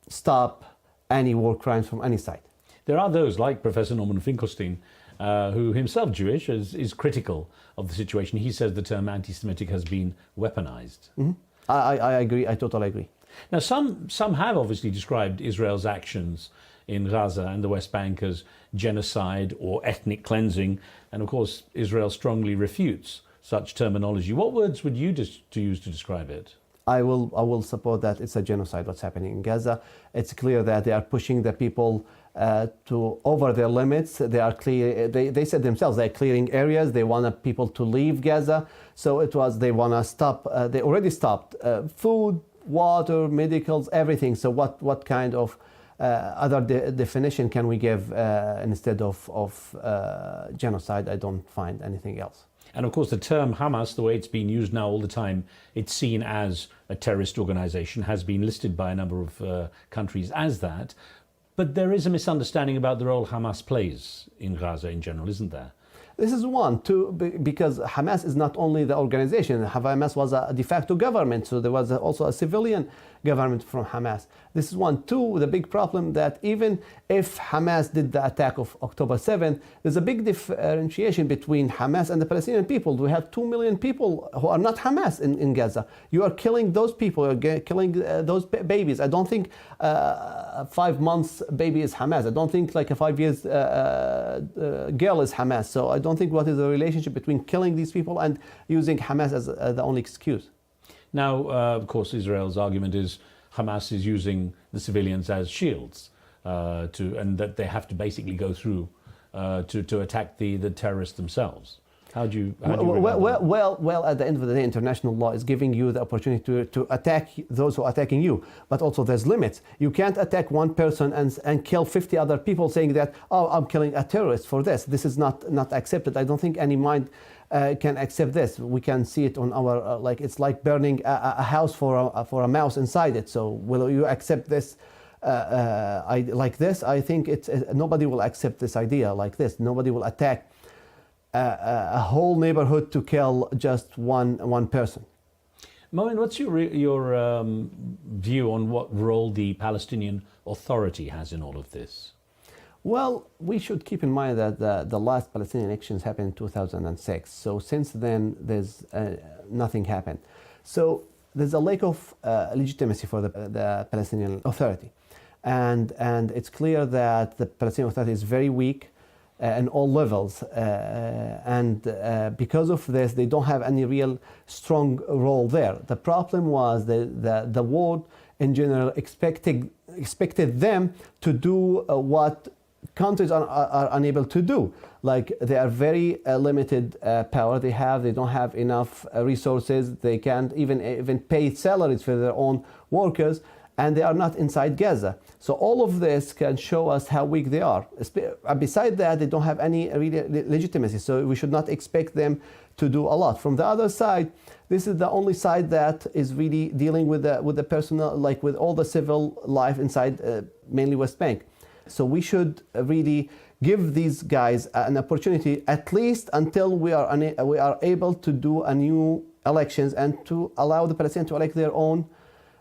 stop any war crimes from any side. there are those like Professor Norman Finkelstein, who himself Jewish, is critical of the situation. He says the term anti-Semitic has been weaponized. Mm-hmm. I agree. I totally agree. Now, some have obviously described Israel's actions in Gaza and the West Bank as genocide or ethnic cleansing, and of course Israel strongly refutes such terminology. What words would you use to describe it? I will support that it's a genocide what's happening in Gaza. It's clear that they are pushing the people to over their limits. They are they said themselves they're clearing areas. They want people to leave Gaza. So they want to stop. They already stopped food, water, medicals, everything. So what kind of other definition can we give instead of genocide? I don't find anything else. And of course, the term Hamas, the way it's being used now all the time, it's seen as a terrorist organization, has been listed by a number of countries as that. But there is a misunderstanding about the role Hamas plays in Gaza in general, isn't there? This is one, two, because Hamas is not only the organization. Hamas was a de facto government, so there was also a civilian government from Hamas. This is one. Two, the big problem that even if Hamas did the attack of October 7th, there's a big differentiation between Hamas and the Palestinian people. We have 2 million people who are not Hamas in Gaza. You are killing those people, you're killing those babies. I don't think 5 months baby is Hamas. I don't think like a 5 years girl is Hamas. So I don't think what is the relationship between killing these people and using Hamas as the only excuse. Now, of course, Israel's argument is Hamas is using the civilians as shields, and that they have to basically go through to attack the terrorists themselves. How do you well, at the end of the day, international law is giving you the opportunity to attack those who are attacking you. But also there's limits. You can't attack one person and kill 50 other people saying that, oh, I'm killing a terrorist for this. This is not accepted. I don't think any mind can accept this. We can see it on our, it's like burning a house for a mouse inside it. So will you accept this? Like this? I think nobody will accept this idea like this. Nobody will attack a whole neighborhood to kill just one person. Moien, what's your view on what role the Palestinian Authority has in all of this? Well, we should keep in mind that the last Palestinian elections happened in 2006. So since then, there's nothing happened. So there's a lack of legitimacy for the Palestinian Authority, and it's clear that the Palestinian Authority is very weak in all levels, and because of this, they don't have any real strong role there. The problem was the world in general expected them to do what countries are unable to do. Like they are very limited power they have. They don't have enough resources. They can't even pay salaries for their own workers, and they are not inside Gaza. So all of this can show us how weak they are. Besides that, they don't have any really legitimacy, so we should not expect them to do a lot. From the other side, this is the only side that is really dealing with the personal, like with all the civil life inside mainly West Bank. So we should really give these guys an opportunity, at least until we are able to do a new elections and to allow the Palestinians to elect their own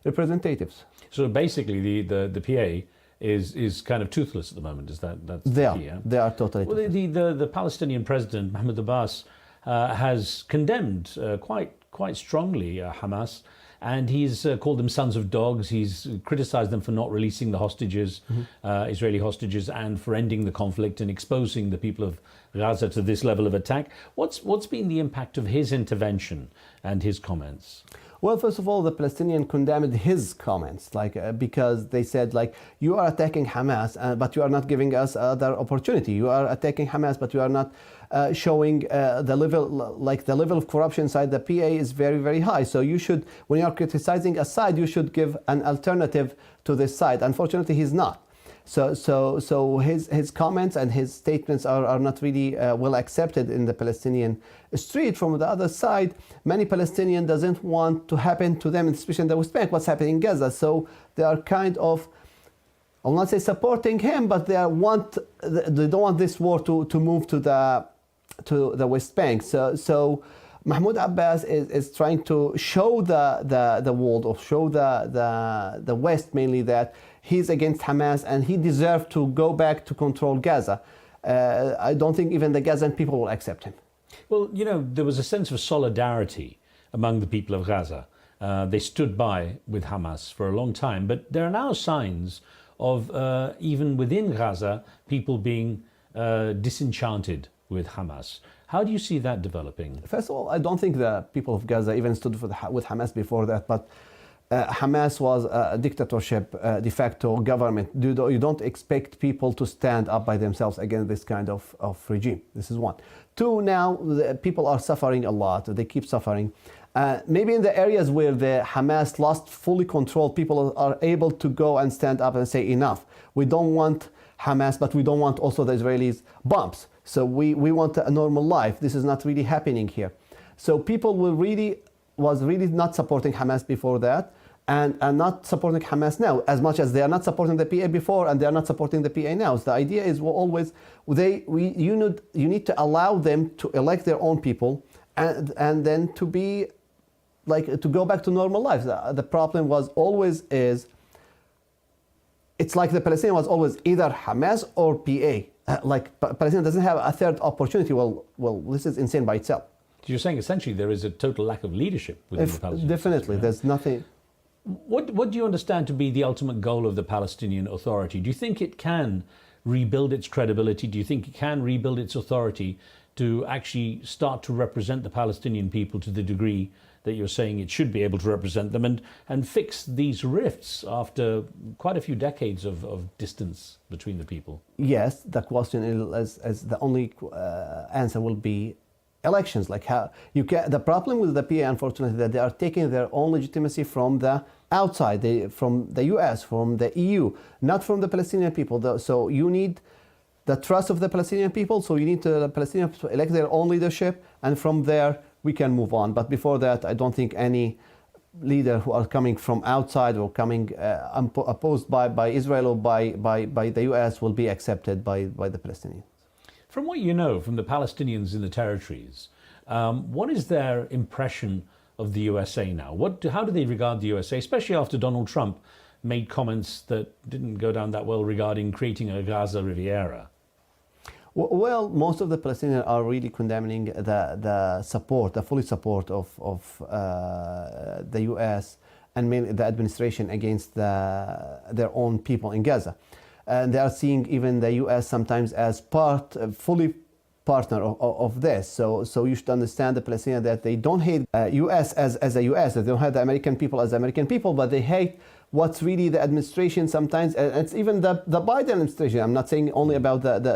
representatives. So basically, the PA is kind of toothless at the moment. Is that's they the are? key, yeah? They are totally toothless. The Palestinian president Mahmoud Abbas has condemned quite strongly Hamas, and he's called them sons of dogs. He's criticized them for not releasing the hostages, Israeli hostages, and for ending the conflict and exposing the people of Gaza to this level of attack. What's been the impact of his intervention and his comments? Well, first of all, the Palestinian condemned his comments, because they said, you are attacking Hamas, but you are not giving us other opportunity. You are attacking Hamas, but you are not showing the level of corruption inside the PA is very, very high. So you should, when you are criticizing a side, you should give an alternative to this side. Unfortunately, he's not. So his comments and his statements are not really well accepted in the Palestinian street. From the other side, many Palestinians doesn't want to happen to them, especially in the West Bank, what's happening in Gaza. So they are kind of, I'll not say supporting him, but they don't want this war to move to the West Bank. So Mahmoud Abbas is trying to show the world, or show the West mainly, that he's against Hamas and he deserves to go back to control Gaza. I don't think even the Gazan people will accept him. Well, you know, there was a sense of solidarity among the people of Gaza. They stood by with Hamas for a long time, but there are now signs of, even within Gaza, people being disenchanted with Hamas. How do you see that developing? First of all, I don't think the people of Gaza even stood with Hamas before that, but Hamas was a dictatorship, de facto government. You don't expect people to stand up by themselves against this kind of regime. This is one. Two, now the people are suffering a lot. They keep suffering. Maybe in the areas where the Hamas lost fully control, people are able to go and stand up and say, enough. We don't want Hamas, but we don't want also the Israelis' bombs. So we want a normal life. This is not really happening here. So people was really not supporting Hamas before that, and not supporting Hamas now, as much as they are not supporting the PA before and they are not supporting the PA now. So the idea is always you need to allow them to elect their own people, and then to be like to go back to normal life. The problem was always it's like the Palestinian was always either Hamas or PA. Like Palestine doesn't have a third opportunity. Well, this is insane by itself. You're saying essentially there is a total lack of leadership within the Palestinians. Definitely, yeah. There's nothing. What do you understand to be the ultimate goal of the Palestinian Authority? Do you think it can rebuild its credibility? Do you think it can rebuild its authority to actually start to represent the Palestinian people to the degree that you're saying it should be able to represent them, and fix these rifts after quite a few decades of distance between the people? Yes, the question is the only answer will be elections. Like how you can. The problem with the PA, unfortunately, that they are taking their own legitimacy from the outside, from the US, from the EU, not from the Palestinian people. So you need the trust of the Palestinian people. So you need the Palestinians to elect their own leadership, and from there we can move on. But before that, I don't think any leader who are coming from outside or coming opposed by Israel or by the US will be accepted by the Palestinians. From what you know from the Palestinians in the territories, what is their impression of the USA now? How do they regard the USA, especially after Donald Trump made comments that didn't go down that well regarding creating a Gaza Riviera? Well, most of the Palestinians are really condemning the fully support of the U.S. and mainly the administration against their own people in Gaza. And they are seeing even the U.S. sometimes as fully partner of this. So you should understand the Palestinians that they don't hate U.S. as a U.S. They don't hate the American people as American people, but they hate what's really the administration sometimes. It's even the Biden administration. I'm not saying only about the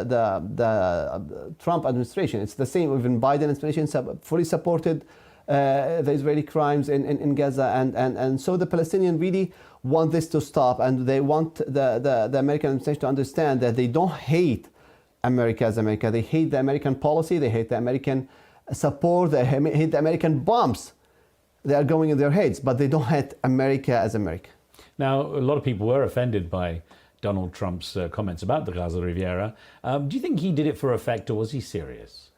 Trump administration. It's the same. Even Biden administration fully supported the Israeli crimes in Gaza, and so the Palestinians really want this to stop, and they want the American administration to understand that they don't hate America as America. They hate the American policy. They hate the American support. They hate the American bombs. They are going in their heads, but they don't hate America as America. Now, a lot of people were offended by Donald Trump's comments about the Gaza Riviera. Do you think he did it for effect, or was he serious?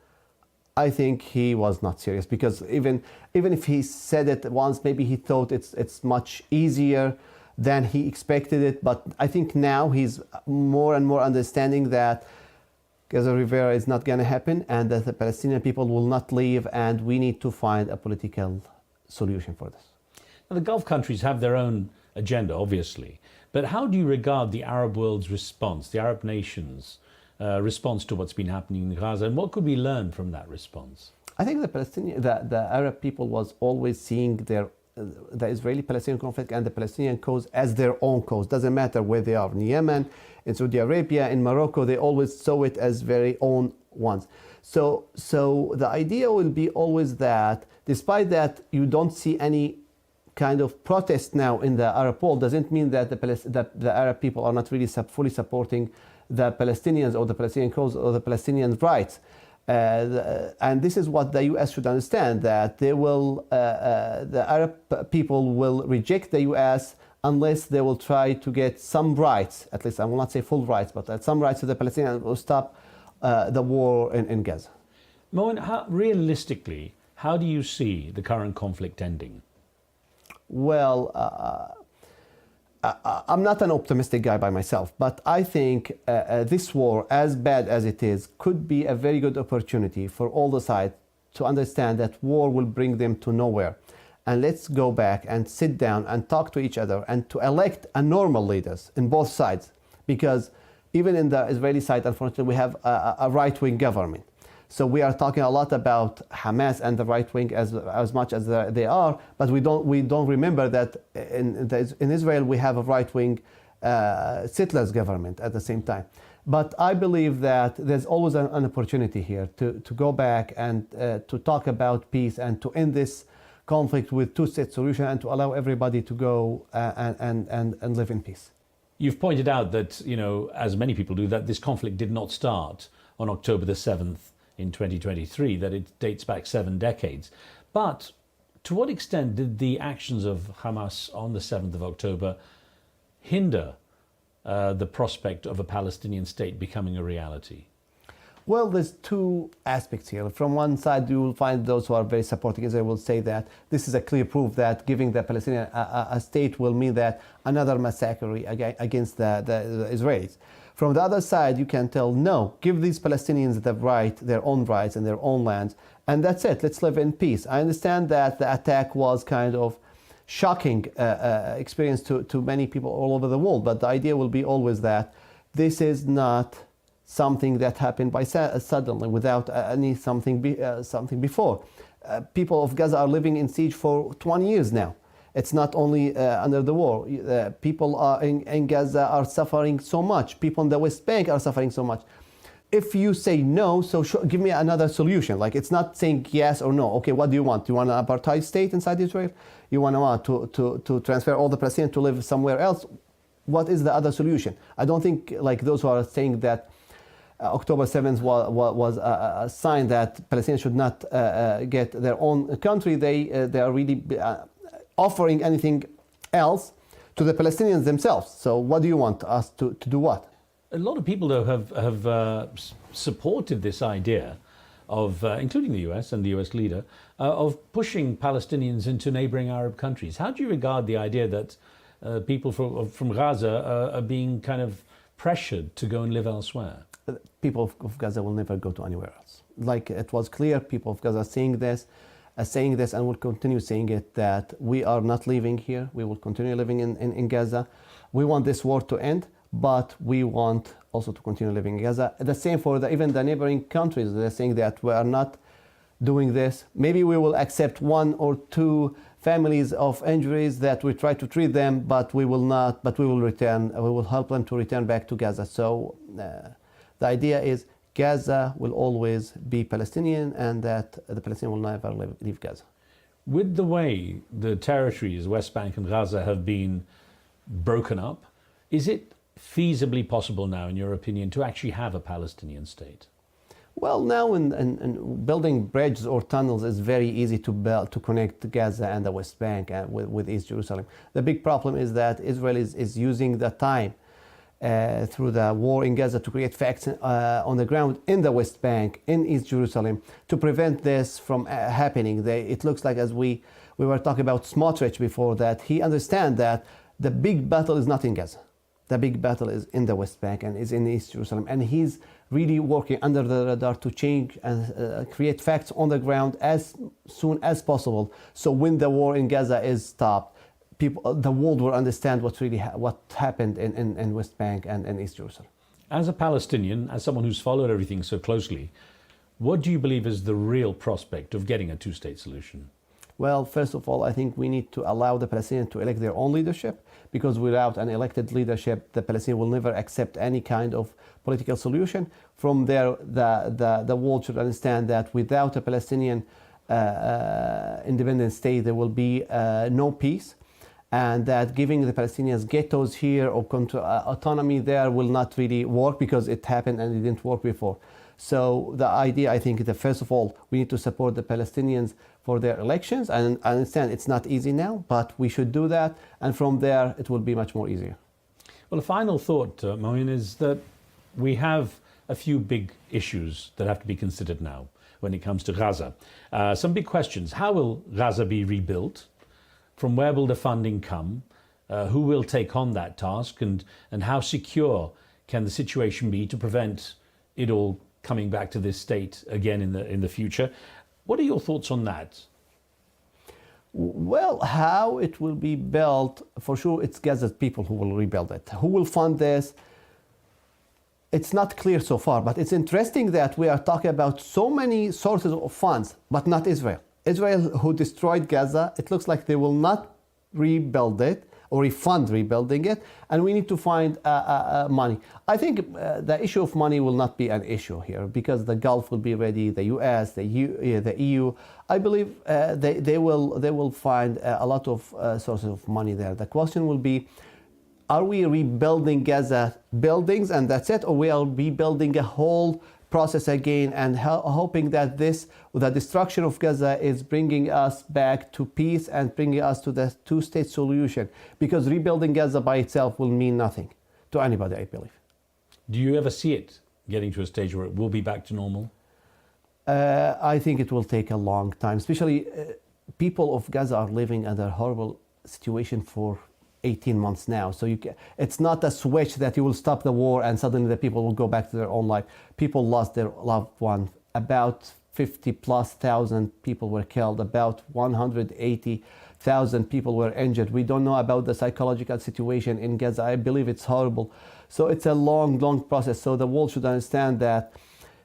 I think he was not serious, because even if he said it once, maybe he thought it's much easier than he expected it. But I think now he's more and more understanding that Gaza Riviera is not going to happen, and that the Palestinian people will not leave, and we need to find a political solution for this. Now, the Gulf countries have their own agenda, obviously, but how do you regard the Arab world's response, the Arab nations' response to what's been happening in Gaza, and what could we learn from that response? I think the Arab people was always seeing the Israeli-Palestinian conflict and the Palestinian cause as their own cause. Doesn't matter where they are, in Yemen, in Saudi Arabia, in Morocco, they always saw it as very own ones. So the idea will be always that, despite that you don't see any kind of protest now in the Arab world, doesn't mean that the Arab people are not really fully supporting the Palestinians or the Palestinian cause or the Palestinian rights. And this is what the U.S. should understand, that they will, the Arab people will reject the U.S. unless they will try to get some rights, at least I will not say full rights, but some rights to the Palestinians will stop the war in Gaza. Moien, realistically, How do you see the current conflict ending? Well, I'm not an optimistic guy by myself, but I think this war, as bad as it is, could be a very good opportunity for all the sides to understand that war will bring them to nowhere. And let's go back and sit down and talk to each other and to elect a normal leaders in both sides. Because even in the Israeli side, unfortunately, we have a right-wing government. So we are talking a lot about Hamas and the right wing as much as they are, but we don't remember that in Israel we have a right-wing settlers government at the same time. But I believe that there's always an opportunity here to go back and to talk about peace and to end this conflict with two-state solution and to allow everybody to go and live in peace. You've pointed out that, as many people do, that this conflict did not start on October the 7th in 2023, that it dates back 7 decades. But to what extent did the actions of Hamas on the 7th of October hinder the prospect of a Palestinian state becoming a reality? Well, there's two aspects here. From one side, you will find those who are very supporting Israel will say that this is a clear proof that giving the Palestinian a state will mean that another massacre against the Israelis. From the other side, you can tell, no, give these Palestinians the right, their own rights and their own lands, and that's it, let's live in peace. I understand that the attack was kind of shocking experience to many people all over the world, but the idea will be always that this is not something that happened by suddenly without something before. People of Gaza are living in siege for 20 years now. It's not only under the war. People in Gaza are suffering so much. People in the West Bank are suffering so much. If you say no, so give me another solution. Like, it's not saying yes or no. Okay, what do you want? Do you want an apartheid state inside Israel? You want to transfer all the Palestinians to live somewhere else? What is the other solution? I don't think like those who are saying that October 7th was a sign that Palestinians should not get their own country. They are really offering anything else to the Palestinians themselves. So what do you want us to do what? A lot of people, though, have supported this idea of, including the US and the US leader, of pushing Palestinians into neighboring Arab countries. How do you regard the idea that people from Gaza are being kind of pressured to go and live elsewhere? People of Gaza will never go to anywhere else. Like it was clear, people of Gaza are saying this and will continue saying it, that we are not leaving here. We will continue living in Gaza. We want this war to end, but we want also to continue living in Gaza. The same for even the neighboring countries. They're saying that we are not doing this. Maybe we will accept 1 or 2 families of injuries that we try to treat them, but we will not, but we will return, we will help them to return back to Gaza. So the idea is Gaza will always be Palestinian and that the Palestinians will never leave Gaza. With the way the territories, West Bank and Gaza, have been broken up, is it feasibly possible now, in your opinion, to actually have a Palestinian state? Well, now in building bridges or tunnels is very easy to build to connect Gaza and the West Bank with East Jerusalem. The big problem is that Israel is using the time through the war in Gaza to create facts on the ground in the West Bank, in East Jerusalem, to prevent this from happening. It looks like, as we were talking about Smotrich before, that he understands that the big battle is not in Gaza. The big battle is in the West Bank and is in East Jerusalem. And he's really working under the radar to change and create facts on the ground as soon as possible. So when the war in Gaza is stopped, the world will understand what happened in West Bank and in East Jerusalem. As a Palestinian, as someone who's followed everything so closely, what do you believe is the real prospect of getting a two-state solution? Well, first of all, I think we need to allow the Palestinians to elect their own leadership, because without an elected leadership, the Palestinians will never accept any kind of political solution. From there, the world should understand that without a Palestinian independent state, there will be no peace, and that giving the Palestinians ghettos here or autonomy there will not really work, because it happened and it didn't work before. So the idea, I think, that first of all, we need to support the Palestinians for their elections. And I understand it's not easy now, but we should do that. And from there, it will be much more easier. Well, a final thought, Moien, is that we have a few big issues that have to be considered now. when it comes to Gaza. Some big questions. How will Gaza be rebuilt? From where will the funding come? Who will take on that task? And how secure can the situation be to prevent it all coming back to this state again in the future? What are your thoughts on that? Well, how it will be built, for sure, it's Gaza's people who will rebuild it. Who will fund this? It's not clear so far, but it's interesting that we are talking about so many sources of funds, but not Israel. Israel, who destroyed Gaza, it looks like they will not rebuild it or refund rebuilding it, and we need to find money. I think the issue of money will not be an issue here because the Gulf will be ready, the US, the EU. I believe they will find a lot of sources of money there. The question will be, are we rebuilding Gaza buildings and that's it, or we are rebuilding a whole process again and hoping that the destruction of Gaza is bringing us back to peace and bringing us to the two-state solution, because rebuilding Gaza by itself will mean nothing to anybody, I believe. Do you ever see it getting to a stage where it will be back to normal? I think it will take a long time, especially people of Gaza are living under a horrible situation for 18 months now. So it's not a switch that you will stop the war and suddenly the people will go back to their own life. People lost their loved ones. About 50,000+ people were killed. About 180,000 people were injured. We don't know about the psychological situation in Gaza. I believe it's horrible. So it's a long, long process. So the world should understand that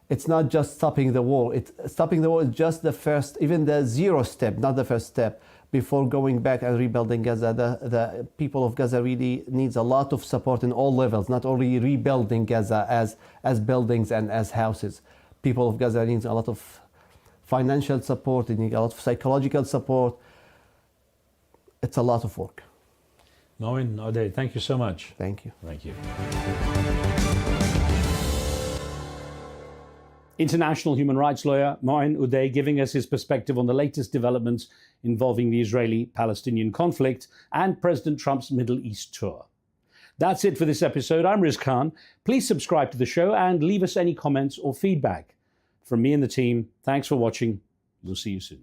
it's not just stopping the war. Stopping the war is just the first, even the zero step, not the first step. Before going back and rebuilding Gaza, the people of Gaza really needs a lot of support in all levels, not only rebuilding Gaza as buildings and as houses. People of Gaza needs a lot of financial support, they need a lot of psychological support. It's a lot of work. Moien Odeh, thank you so much. Thank you. Thank you. International human rights lawyer Moien Odeh giving us his perspective on the latest developments involving the Israeli-Palestinian conflict and President Trump's Middle East tour. That's it for this episode. I'm Riz Khan. Please subscribe to the show and leave us any comments or feedback. From me and the team, thanks for watching. We'll see you soon.